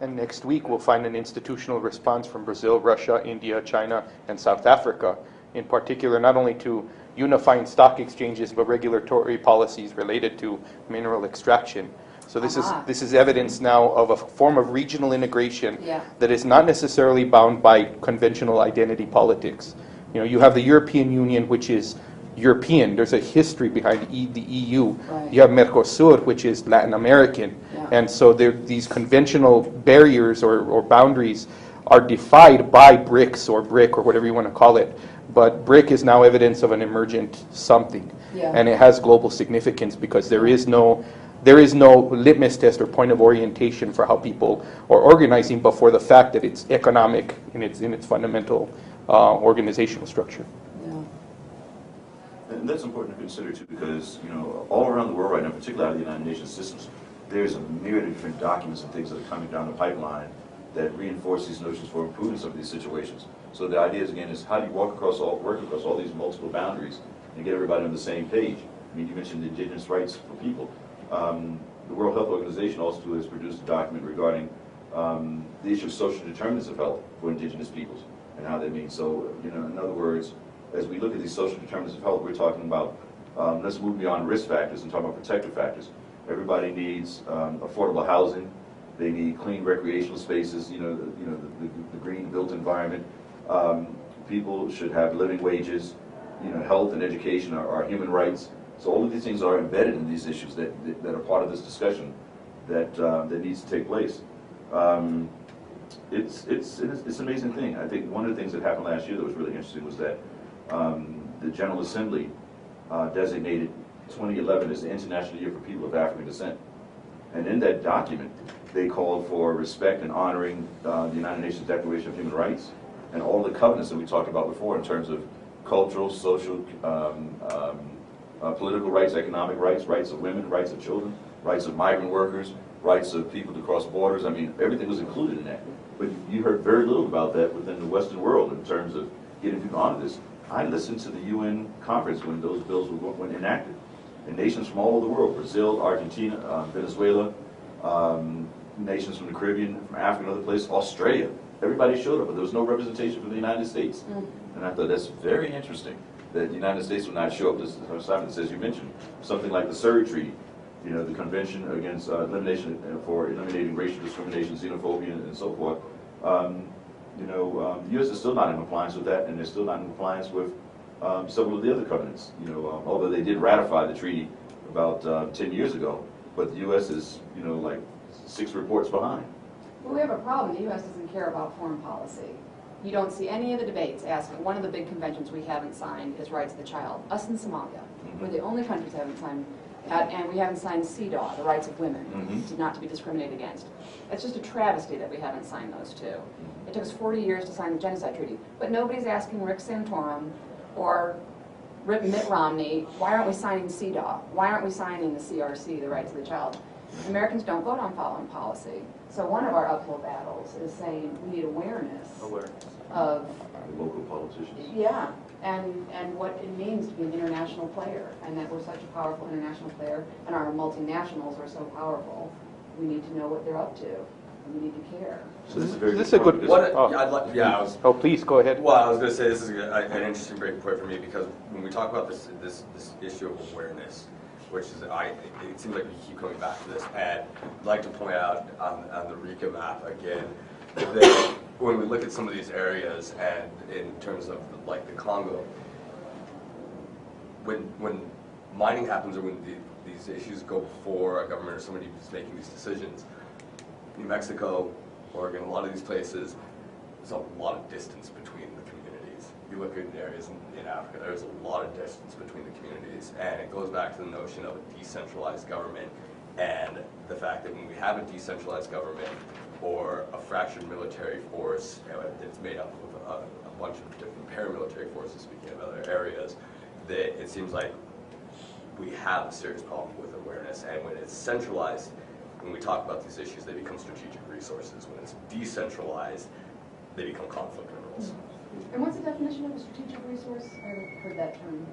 And next week we'll find an institutional response from Brazil, Russia, India, China, and South Africa, in particular not only to unifying stock exchanges but regulatory policies related to mineral extraction. So this is evidence now of a form of regional integration that is not necessarily bound by conventional identity politics. You know, you have the European Union, which is European. There's a history behind the EU. Right. You have Mercosur, which is Latin American. And so these conventional barriers or boundaries are defied by BRICS or BRIC or whatever you want to call it. But BRIC is now evidence of an emergent something. And it has global significance because there is no litmus test or point of orientation for how people are organizing before the fact that it's economic in its fundamental organizational structure. And that's important to consider too, because all around the world right now, particularly out of the United Nations systems, there's a myriad of different documents and things that are coming down the pipeline that reinforce these notions for improving some of these situations. So the idea is, again, is how do you work across all these multiple boundaries and get everybody on the same page? I mean, you mentioned indigenous rights for people. The World Health Organization also has produced a document regarding the issue of social determinants of health for indigenous peoples and how that means. So, in other words, as we look at these social determinants of health, we're talking about, let's move beyond risk factors and talk about protective factors. Everybody needs affordable housing. They need clean recreational spaces, the green built environment. People should have living wages. Health and education are human rights. So all of these things are embedded in these issues that are part of this discussion that needs to take place. It's an amazing thing. I think one of the things that happened last year that was really interesting was that the General Assembly designated 2011 as the International Year for People of African Descent. And in that document, they called for respect and honoring the United Nations Declaration of Human Rights and all the covenants that we talked about before in terms of cultural, social, political rights, economic rights, rights of women, rights of children, rights of migrant workers, rights of people to cross borders. I mean, everything was included in that. But you heard very little about that within the Western world in terms of getting people onto this. I listened to the UN conference when those bills were enacted. And nations from all over the world, Brazil, Argentina, Venezuela, nations from the Caribbean, from Africa and other places, Australia, everybody showed up, but there was no representation from the United States. And I thought that's very interesting that the United States would not show up. This is Simon says you mentioned something like the Surrey Treaty, the Convention against eliminating racial discrimination, xenophobia, and so forth. The U.S. is still not in compliance with that, and they're still not in compliance with several of the other covenants. Although they did ratify the treaty about 10 years ago, but the U.S. is, like 6 reports behind. Well, we have a problem. The U.S. doesn't care about foreign policy. You don't see any of the debates asking. One of the big conventions we haven't signed is Rights of the Child. Us and Somalia. We're the only countries that haven't signed, and we haven't signed CEDAW, the rights of women, not to be discriminated against. It's just a travesty that we haven't signed those two. It took us 40 years to sign the Genocide Treaty, but nobody's asking Rick Santorum or Mitt Romney, why aren't we signing CEDAW? Why aren't we signing the CRC, the Rights of the Child? Americans don't vote on foreign policy. So one of our uphill battles is saying we need awareness of local politicians. Yeah, and what it means to be an international player, and that we're such a powerful international player, and our multinationals are so powerful. We need to know what they're up to. And we need to care. So this is a good. Oh, please go ahead. Well, I was going to say this is an interesting breaking point for me because when we talk about this issue of awareness, which is it seems like we keep coming back to this, and I'd like to point out on the RICA map again that when we look at some of these areas and in terms of like the Congo, when mining happens or when these issues go before a government or somebody who's making these decisions, New Mexico, Oregon, a lot of these places, there's a lot of distance between the communities. You look at areas in Africa, there's a lot of distance between the communities, and it goes back to the notion of a decentralized government and the fact that when we have a decentralized government or a fractured military force that's made up of a bunch of different paramilitary forces, speaking of other areas, that it seems like we have a serious problem with awareness, and when it's centralized, when we talk about these issues, they become strategic resources. When it's decentralized, they become conflict minerals. And what's the definition of a strategic resource? I haven't heard that term.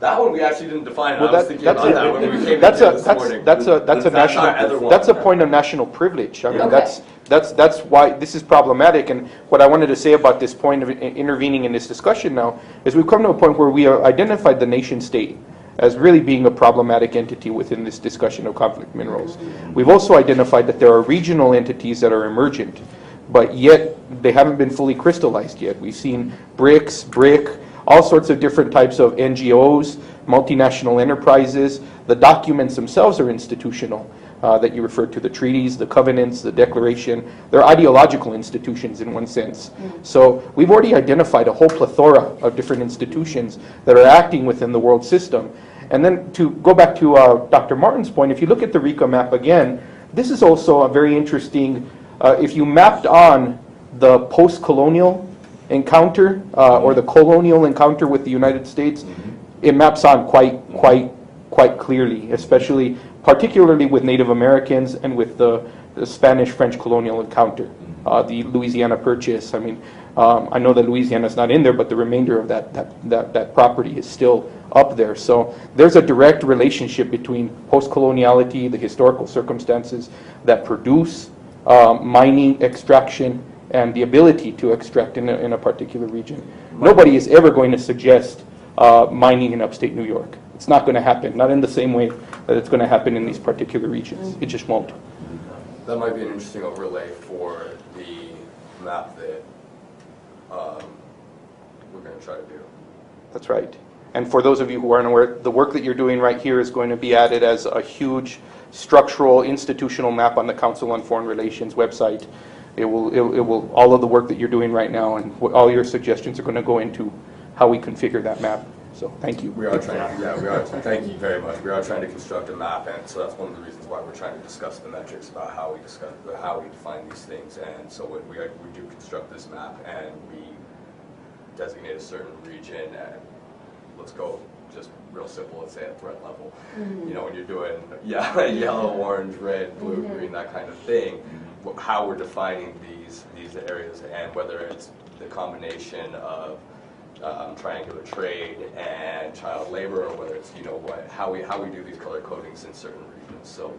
That one we actually didn't define. Well, I was thinking about that when we came that's in a, this that's, morning. that's a, that's a That's our other national, one. that's a point of national privilege. I mean, Okay. that's why this is problematic. And what I wanted to say about this point of intervening in this discussion now is we've come to a point where we have identified the nation state as really being a problematic entity within this discussion of conflict minerals. We've also identified that there are regional entities that are emergent, but yet they haven't been fully crystallized yet. We've seen BRICS, BRIC, all sorts of different types of NGOs, multinational enterprises. The documents themselves are institutional, that you referred to, the treaties, the covenants, the declaration. They're ideological institutions in one sense. So we've already identified a whole plethora of different institutions that are acting within the world system. And then to go back to Dr. Martin's point, if you look at the RICA map again, this is also a very interesting, if you mapped on the post-colonial encounter or the colonial encounter with the United States, it maps on quite clearly, especially particularly with Native Americans and with the Spanish-French colonial encounter, the Louisiana Purchase. I mean, I know that Louisiana is not in there, but the remainder of that property is still up there. So there's a direct relationship between post-coloniality, the historical circumstances that produce mining, extraction, and the ability to extract in a particular region. Nobody is ever going to suggest mining in upstate New York. It's not going to happen, not in the same way that it's going to happen in these particular regions. It just won't. That might be an interesting overlay for the map that we're going to try to do. That's right. And for those of you who aren't aware, the work that you're doing right here is going to be added as a huge structural institutional map on the Council on Foreign Relations website. It will, all of the work that you're doing right now and all your suggestions are going to go into how we configure that map. So thank you. We are trying to, we are, thank you very much. We are trying to construct a map, and so that's one of the reasons why we're trying to discuss the metrics about how we define these things. And so when we do construct this map and we designate a certain region, and let's go just real simple, let's say at threat level. You know, when you're doing, yellow, orange, red, blue, green, that kind of thing, how we're defining these areas, and whether it's the combination of triangular trade and child labor, or whether it's, you know, how we do these color codings in certain regions. So,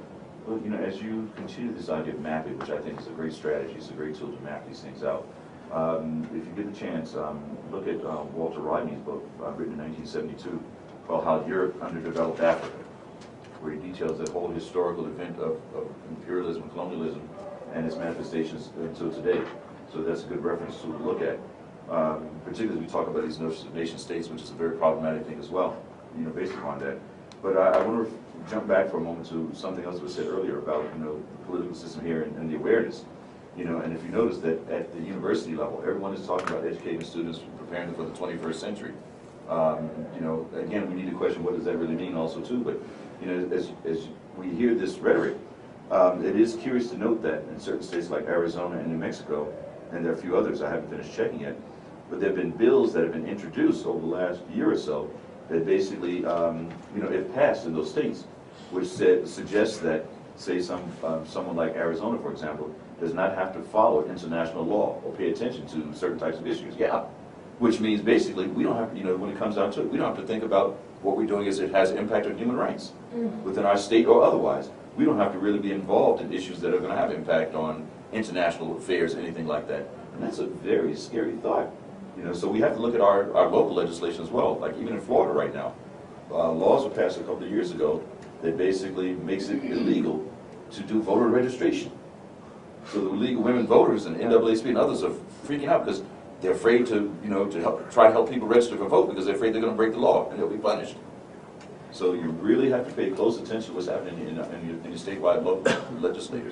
well, you know, as you continue this idea of mapping, which I think is a great strategy, it's a great tool to map these things out. If you get a chance, look at Walter Rodney's book, written in 1972, called How Europe Underdeveloped Africa, where he details that whole historical event of imperialism, colonialism, and its manifestations until today. So that's a good reference to look at. Particularly as we talk about these notions of nation states, which is a very problematic thing as well, you know, based upon that. But I want to jump back for a moment to something else that was said earlier about, you know, the political system here and the awareness. You know, and if you notice that at the university level, everyone is talking about educating students, preparing them for the 21st century. You know, again, we need to question what does that really mean also too, but, you know, as we hear this rhetoric, it is curious to note that in certain states like Arizona and New Mexico, and there are a few others I haven't finished checking yet, but there have been bills that have been introduced over the last year or so that basically, you know, if passed in those states, which suggests that, say, someone like Arizona, for example, does not have to follow international law or pay attention to certain types of issues. Yeah. Which means basically we don't have, you know, when it comes down to it, we don't have to think about what we're doing as it has impact on human rights within our state or otherwise. We don't have to really be involved in issues that are going to have impact on international affairs, anything like that. And that's a very scary thought. You know, so we have to look at our local legislation as well. Like even in Florida right now, laws were passed a couple of years ago that basically makes it illegal to do voter registration. So the League of Women Voters and NAACP and others are freaking out because they're afraid to, you know, try to help people register for vote because they're afraid they're going to break the law and they'll be punished. So you really have to pay close attention to what's happening in your statewide local legislators.